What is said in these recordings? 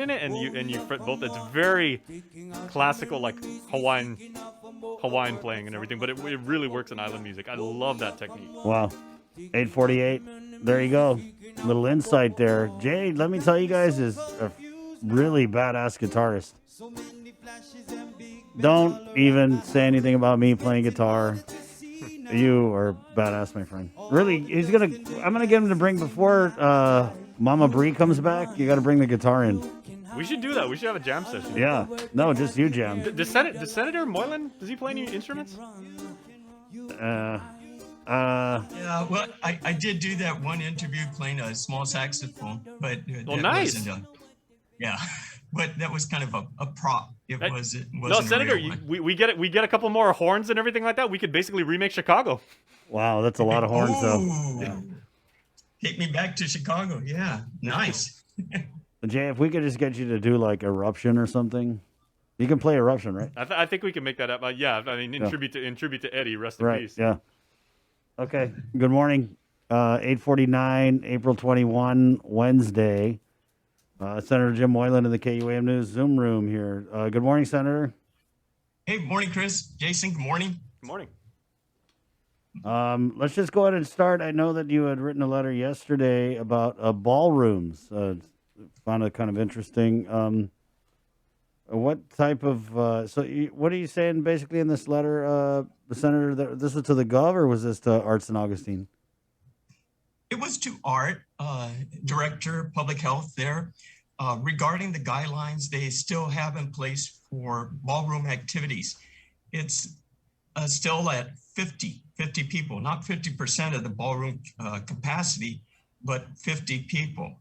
in it, and you fret both. It's very classical, like Hawaiian playing and everything, but it really works in island music. I love that technique. Wow. 848. There you go. Little insight there. Jay, let me tell you guys, is a really badass guitarist. Don't even say anything about me playing guitar. You are badass, my friend. Really, I'm gonna get him to bring before Mama Bree comes back. You got to bring the guitar in. We should do that. We should have a jam session. Yeah. No, just you jam. Does Senator Moylan, does he play any instruments? Yeah, well, I did do that one interview playing a small saxophone, but nice. Wasn't yeah, but that was kind of a prop. It wasn't. No, Senator, we get a couple more horns and everything like that. We could basically remake Chicago. Wow, that's a lot of horns, though. Yeah. Take me back to Chicago. Yeah, nice. Jay, if we could just get you to do like Eruption or something. You can play Eruption, right? I think we can make that up. Yeah, I mean, in tribute to Eddie, rest in peace. Yeah. Okay. Good morning. 8:49, April 21, Wednesday. Senator Jim Moylan in the KUAM News Zoom room here. Good morning, Senator. Hey, morning, Chris. Jason, good morning. Good morning. Let's just go ahead and start. I know that you had written a letter yesterday about ballrooms. Found it kind of interesting. What type of what are you saying basically in this letter, Senator? That this was to the Gov, or was this to Art St. Augustine? It was to Art, Director, Public Health there, regarding the guidelines they still have in place for ballroom activities. It's still at 50 people, not 50% of the ballroom capacity, but 50 people.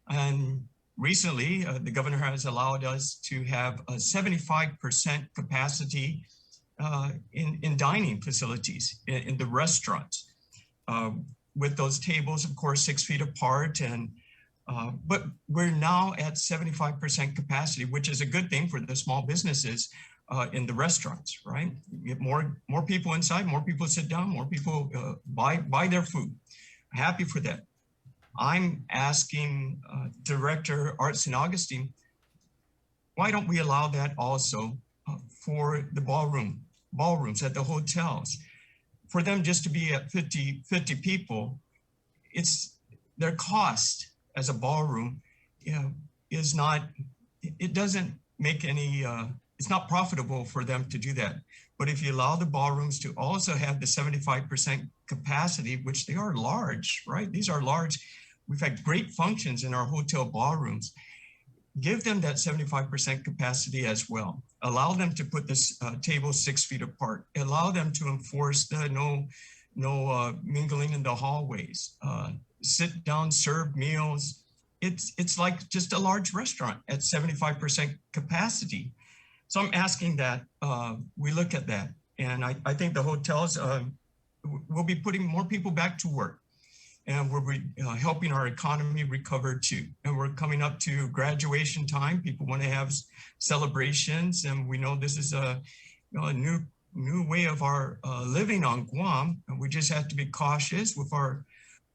And recently, the governor has allowed us to have a 75% capacity in dining facilities, in the restaurants, with those tables, of course, 6 feet apart. And but we're now at 75% capacity, which is a good thing for the small businesses in the restaurants, right? You get more people inside, more people sit down, more people buy their food. Happy for that. I'm asking Director Art St. Augustine, why don't we allow that also for the ballrooms at the hotels? For them just to be at 50 people, it's their cost as a ballroom, is not, it doesn't make any, it's not profitable for them to do that. But if you allow the ballrooms to also have the 75% capacity, which they are large, right? These are large. We've had great functions in our hotel ballrooms. Give them that 75% capacity as well. Allow them to put this table 6 feet apart. Allow them to enforce the no mingling in the hallways. Sit down, serve meals. It's like just a large restaurant at 75% capacity. So I'm asking that we look at that. And I think the hotels will be putting more people back to work. And we're helping our economy recover too. And we're coming up to graduation time. People want to have celebrations, and we know this is a new way of our living on Guam. And we just have to be cautious with our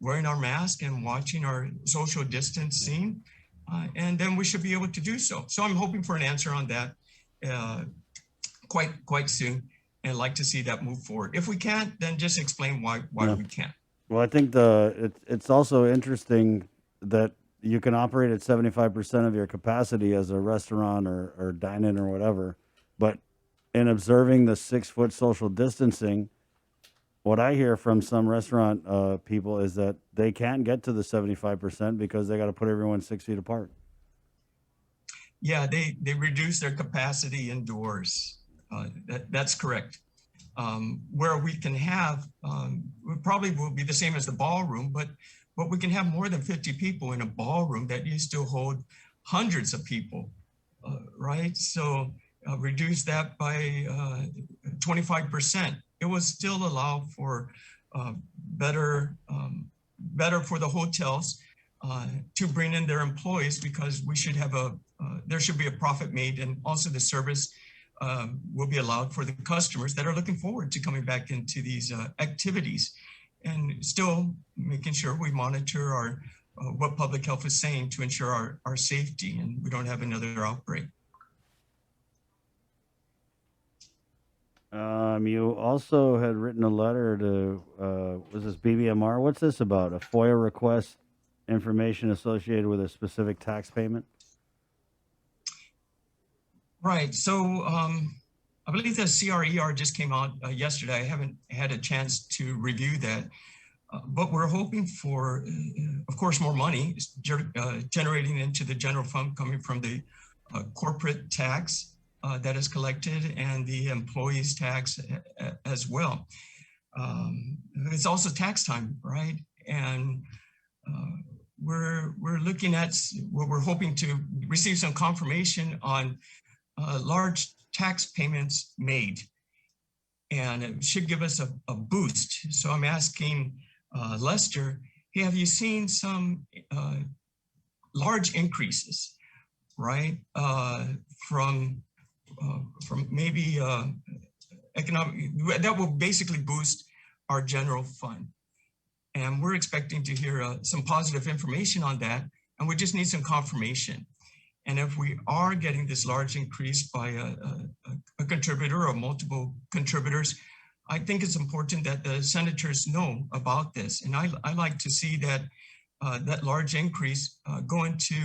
wearing our mask and watching our social distancing, and then we should be able to do so. So I'm hoping for an answer on that quite soon, and like to see that move forward. If we can't, then just explain why we can't. Well, I think it's also interesting that you can operate at 75% of your capacity as a restaurant or dine-in or whatever, but in observing the 6-foot social distancing, what I hear from some restaurant people is that they can't get to the 75% because they got to put everyone 6 feet apart. Yeah, they reduce their capacity indoors. That's correct. Where we can have, probably will be the same as the ballroom, but we can have more than 50 people in a ballroom that used to hold hundreds of people, right? So reduce that by 25%. It will still allow for better for the hotels to bring in their employees, because we should have there should be a profit made, and also the service will be allowed for the customers that are looking forward to coming back into these activities, and still making sure we monitor what public health is saying to ensure our safety and we don't have another outbreak. You also had written a letter to, was this BBMR? What's this about? A FOIA request, information associated with a specific tax payment? Right. So I believe the CRER just came out yesterday. I haven't had a chance to review that. But we're hoping for, of course, more money generating into the general fund coming from the corporate tax that is collected and the employees tax as well. It's also tax time, right? And we're looking at what we're hoping to receive some confirmation on large tax payments made. And it should give us a boost. So I'm asking Lester, hey, have you seen some large increases, right? From maybe economic, that will basically boost our general fund. And we're expecting to hear some positive information on that. And we just need some confirmation. And if we are getting this large increase by a contributor or multiple contributors, I think it's important that the senators know about this. And I like to see that that large increase go into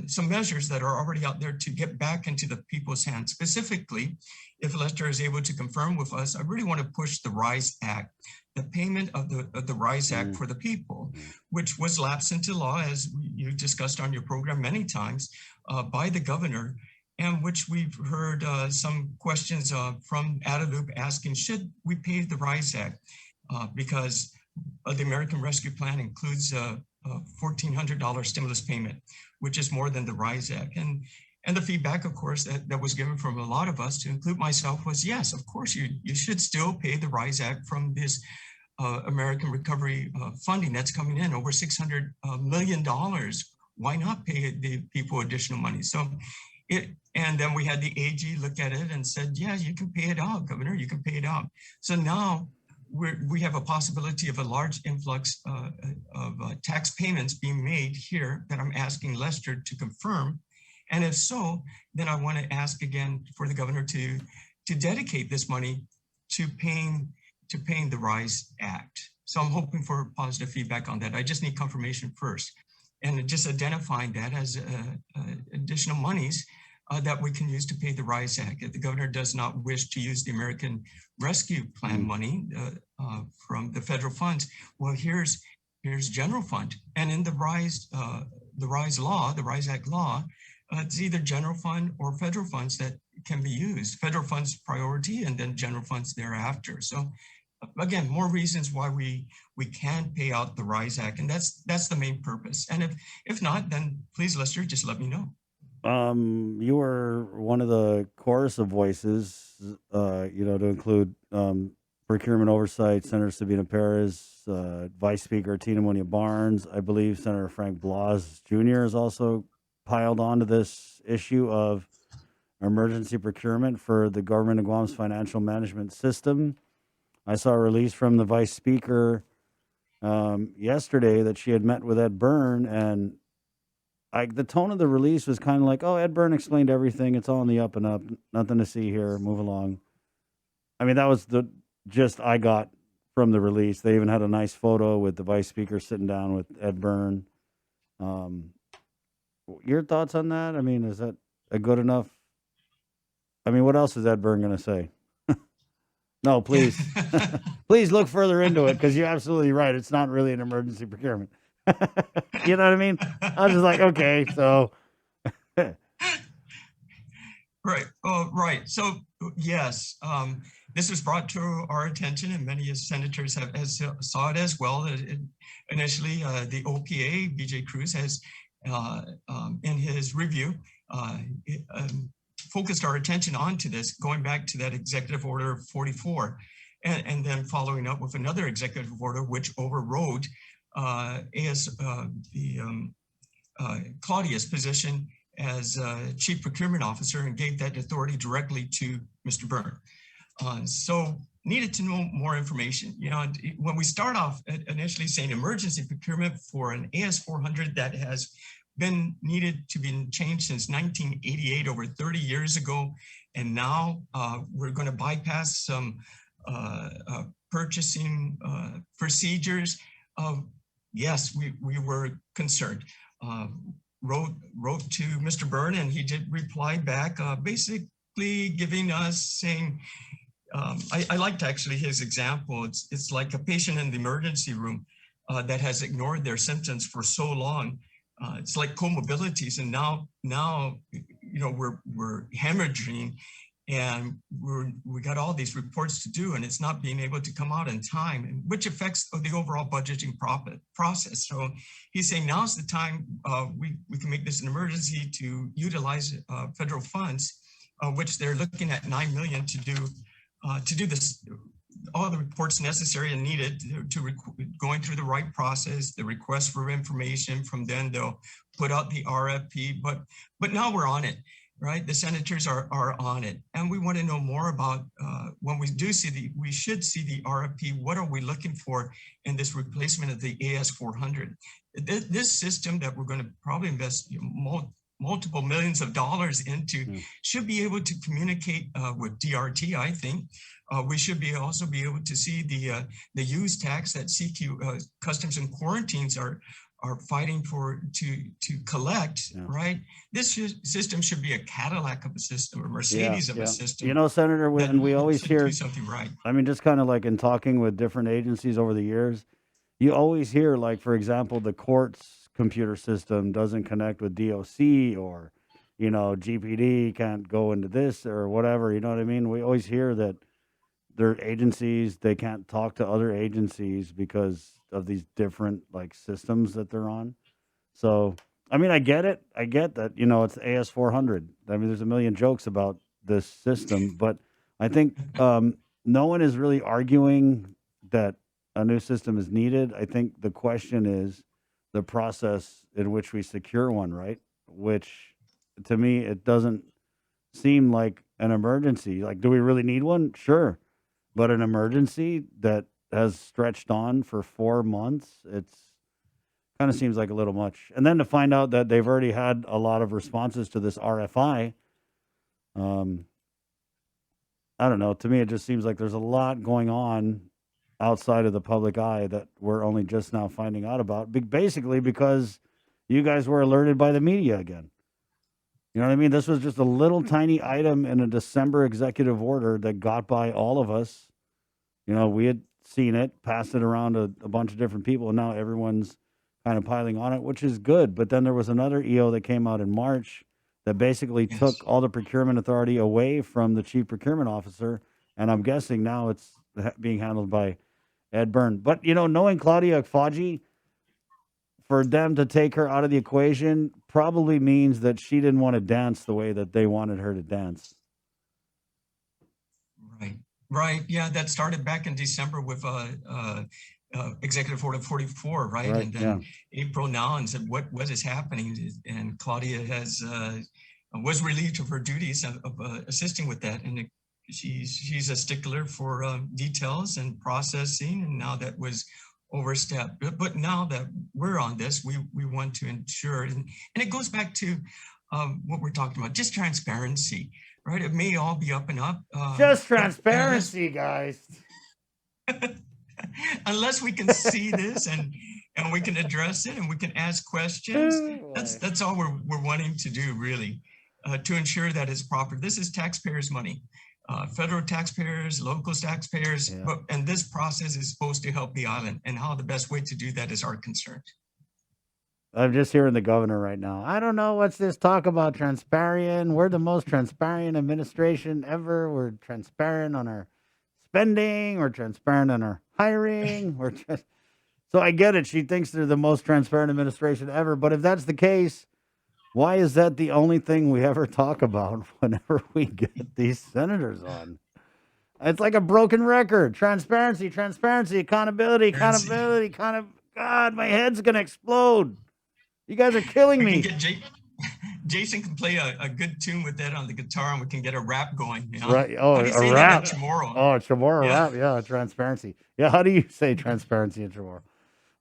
some measures that are already out there to get back into the people's hands. Specifically, if Lester is able to confirm with us, I really want to push the RISE Act, the payment of the RISE Act for the people, which was lapsed into law, as you discussed on your program many times, by the governor, and which we've heard some questions from Adelup asking, should we pay the RISE Act? Because the American Rescue Plan includes a $1,400 stimulus payment, which is more than the RISE Act. And the feedback, of course, that was given from a lot of us, to include myself, was yes, of course, you should still pay the RISE Act from this American Recovery funding that's coming in, over $600 million. Why not pay the people additional money? So and then we had the AG look at it and said, yeah, you can pay it out, Governor, you can pay it out. So now we have a possibility of a large influx of tax payments being made here that I'm asking Lester to confirm. And if so, then I want to ask again for the governor to dedicate this money to paying the RISE Act. So I'm hoping for positive feedback on that. I just need confirmation first. And just identifying that as additional monies that we can use to pay the RISE Act. If the governor does not wish to use the American Rescue Plan money from the federal funds, well, here's general fund. And in the RISE law, the RISE Act law, it's either general fund or federal funds that can be used. Federal funds priority and then general funds thereafter. So again, more reasons why we can pay out the RISE Act, and that's the main purpose. And if not, then please, Lester, just let me know. You were one of the chorus of voices, to include procurement oversight, Senator Sabina Perez, Vice Speaker Tina Munia Barnes. I believe Senator Frank Blas Jr. has also piled onto this issue of emergency procurement for the government of Guam's financial management system. I saw a release from the Vice Speaker yesterday that she had met with Ed Byrne, and the tone of the release was kind of like, oh, Ed Byrne explained everything. It's all in the up and up. Nothing to see here. Move along. I mean, that was the gist I got from the release. They even had a nice photo with the Vice Speaker sitting down with Ed Byrne. Your thoughts on that? I mean, is that a good enough? I mean, what else is Ed Byrne going to say? No, please. Please look further into it, because you're absolutely right. It's not really an emergency procurement. You know what I mean? I was just like, okay, so. Right. Oh, right. So, yes, this was brought to our attention, and many senators have saw it as well. Initially, the OPA, BJ Cruz, has, in his review, focused our attention onto this, going back to that executive order 44, and then following up with another executive order which overrode Claudia's position as chief procurement officer and gave that authority directly to Mr. Byrne. So needed to know more information. When we start off initially saying emergency procurement for an AS400 that has been needed to be changed since 1988, over 30 years ago, and now we're going to bypass some purchasing procedures. Yes, we were concerned. Wrote to Mr. Byrne, and he did reply back, basically giving us saying, I liked actually his example. It's like a patient in the emergency room that has ignored their symptoms for so long. It's like comorbidities, and now we're hemorrhaging, and we got all these reports to do, and it's not being able to come out in time, which affects the overall budgeting process. So he's saying now's the time we can make this an emergency to utilize federal funds, which they're looking at $9 million to do this, all the reports necessary and needed to going through the right process, the request for information. From then they'll put out the RFP, but now we're on it. Right, the senators are on it, and we want to know more about when we should see the RFP. What are we looking for in this replacement of the AS400? This system that we're going to probably invest multiple millions of dollars into should be able to communicate with DRT. I think we should also be able to see the use tax that CQ Customs and Quarantines are fighting to collect, right? This system should be a Cadillac of a system, or Mercedes of a system. Senator, when we always hear something right. I mean, just kind of like in talking with different agencies over the years, you always hear, like, for example, the courts computer system doesn't connect with DOC, or, GPD can't go into this or whatever. You know what I mean? We always hear that their agencies, they can't talk to other agencies because of these different like systems that they're on. So, I mean, I get it. I get that, it's AS400. I mean, there's a million jokes about this system, but I think no one is really arguing that a new system is needed. I think the question is the process in which we secure one, right? Which, to me, it doesn't seem like an emergency. Like, do we really need one? Sure. But an emergency that has stretched on for 4 months, it's kind of seems like a little much. And then to find out that they've already had a lot of responses to this RFI, I don't know. To me, it just seems like there's a lot going on outside of the public eye that we're only just now finding out about. Basically, because you guys were alerted by the media again. You know what I mean? This was just a little tiny item in a December executive order that got by all of us. We had seen it, passed it around to a bunch of different people, and now everyone's kind of piling on it, which is good. But then there was another EO that came out in March that basically took all the procurement authority away from the chief procurement officer, and I'm guessing now it's being handled by Ed Byrne. But, knowing Claudia Agfaji, for them to take her out of the equation probably means that she didn't want to dance the way that they wanted her to dance. Right. Yeah, that started back in December with Executive Order 44, right? And then April now, and said, what is happening? And Claudia was relieved of her duties of assisting with that. And she's a stickler for details and processing, and now that was overstepped. But now that we're on this, we want to ensure, and it goes back to what we're talking about, just transparency, right? It may all be up and up. Just transparency, guys. Unless we can see this and we can address it and we can ask questions, that's all we're wanting to do, really, to ensure that it's proper. This is taxpayers' money. Federal taxpayers, local taxpayers, and this process is supposed to help the island, and how the best way to do that is our concern. I'm just hearing the governor right now. I don't know what's this talk about transparent. We're the most transparent administration ever. We're transparent on our spending. We're transparent on our hiring. So I get it. She thinks they're the most transparent administration ever. But if that's the case, why is that the only thing we ever talk about whenever we get these senators on? It's like a broken record. Transparency, accountability. God, my head's going to explode. You guys are killing me. Jason can play a good tune with that on the guitar, and we can get a rap going. You know? Right. Oh, How do you a say rap. that in Chamorro? Oh, Chamorro Yeah. rap. Yeah, transparency. Yeah, how do you say transparency in Chamorro?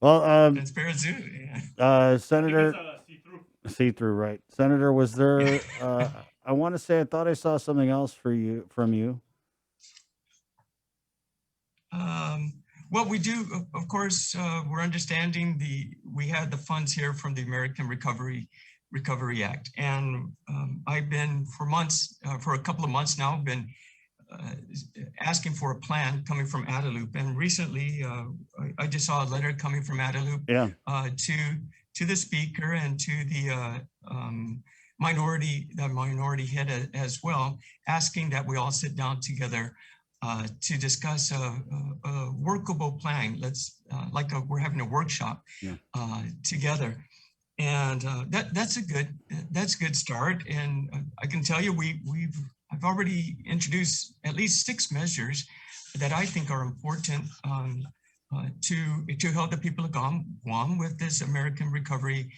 Well, Transparency. I think Senator, it's see-through. see through, right? Senator, was there? I want to say I thought I saw something else from you. Well, we do, of course, we're understanding we had the funds here from the American Recovery Act. And I've been for a couple of months now, been asking for a plan coming from Adelup. And recently, I just saw a letter coming from Adelup Yeah. to the speaker and to the minority head as well, asking that we all sit down together to discuss a workable plan. Let's we're having a workshop together, and that's a good start. And I can tell you I've already introduced at least 6 measures that I think are important to help the people of Guam with this American recovery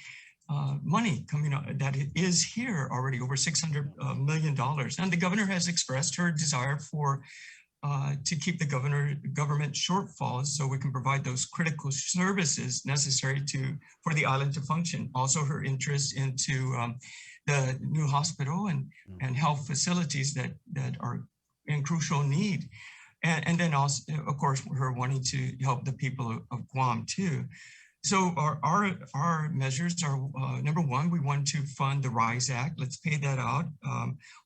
money coming out that is here already, over $600 million. And the governor has expressed her desire to keep the government shortfalls so we can provide those critical services necessary for the island to function. Also, her interest into the new hospital and health facilities that are in crucial need. And then also, of course, her wanting to help the people of Guam too. So our measures are, number one, we want to fund the RISE Act. Let's pay that out.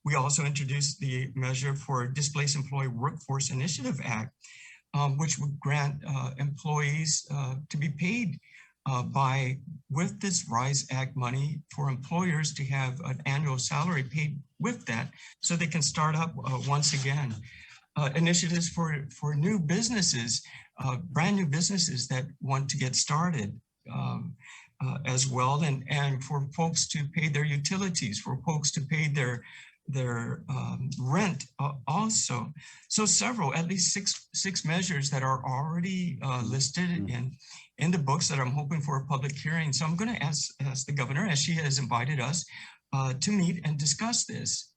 We also introduced the measure for Displaced Employee Workforce Initiative Act, which would grant employees to be paid with this RISE Act money for employers to have an annual salary paid with that so they can start up once again. Initiatives for new businesses, brand new businesses that want to get started as well, and for folks to pay their utilities, for folks to pay their rent also. So several, at least six measures that are already listed in the books that I'm hoping for a public hearing. So I'm going to ask the governor, as she has invited us, to meet and discuss this.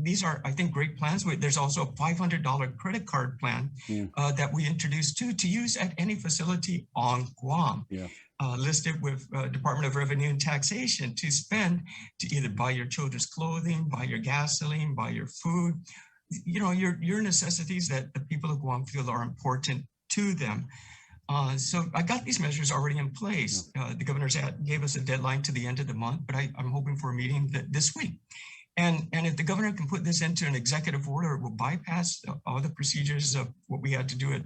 These are, I think, great plans. There's also a $500 credit card plan that we introduced to use at any facility on Guam, listed with Department of Revenue and Taxation to spend to either buy your children's clothing, buy your gasoline, buy your food, your necessities that the people of Guam feel are important to them. So I got these measures already in place. The governor gave us a deadline to the end of the month, but I'm hoping for a meeting this week. And if the governor can put this into an executive order, it will bypass all the procedures of what we had to do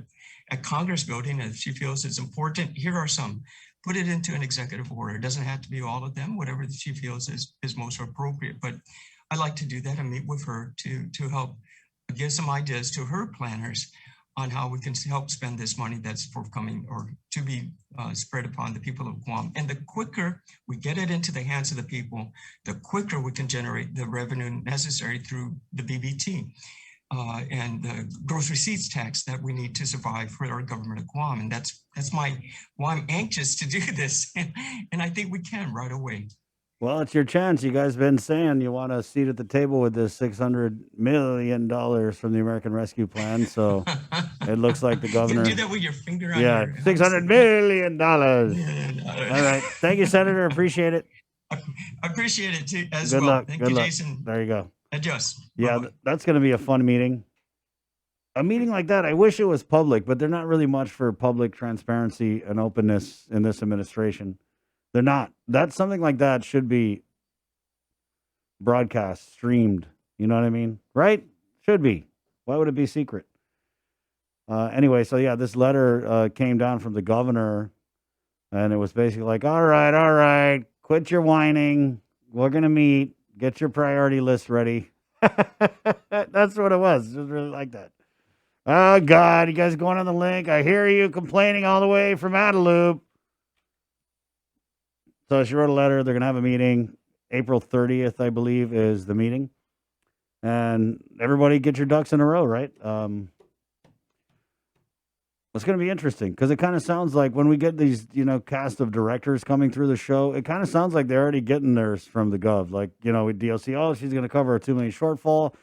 at Congress building. If she feels it's important, here are some. Put it into an executive order. It doesn't have to be all of them, whatever she feels is most appropriate. But I like to do that and meet with her to help give some ideas to her planners on how we can help spend this money that's forthcoming or to be spread upon the people of Guam. And the quicker we get it into the hands of the people, the quicker we can generate the revenue necessary through the BBT and the gross receipts tax that we need to survive for our government of Guam. And that's why I'm anxious to do this. And I think we can right away. Well, it's your chance. You guys been saying you want a seat at the table with this $600 million from the American Rescue Plan. So it looks like the governor. You can do that with your finger on your $600 million. All right. Thank you, Senator. Appreciate it. I appreciate it too as Good well. luck. Thank Good you, luck. Jason. There you go. Adjust. Yeah, that's going to be a fun meeting. A meeting like that, I wish it was public, but they're not really much for public transparency and openness in this administration. They're not. That's something like that should be broadcast, streamed. You know what I mean? Right? Should be. Why would it be secret? Anyway, so yeah, this letter came down from the governor, and it was basically like, all right, quit your whining. We're going to meet. Get your priority list ready. That's what it was. It was really like that. Oh, God, you guys going on the link? I hear you complaining all the way from Adelup. So she wrote a letter. They're going to have a meeting. April 30th, I believe, is the meeting. And everybody get your ducks in a row, right? It's going to be interesting because it kind of sounds like when we get these, cast of directors coming through the show, it kind of sounds like they're already getting theirs from the Gov. Like, with DLC, oh, she's going to cover a 2 million shortfall.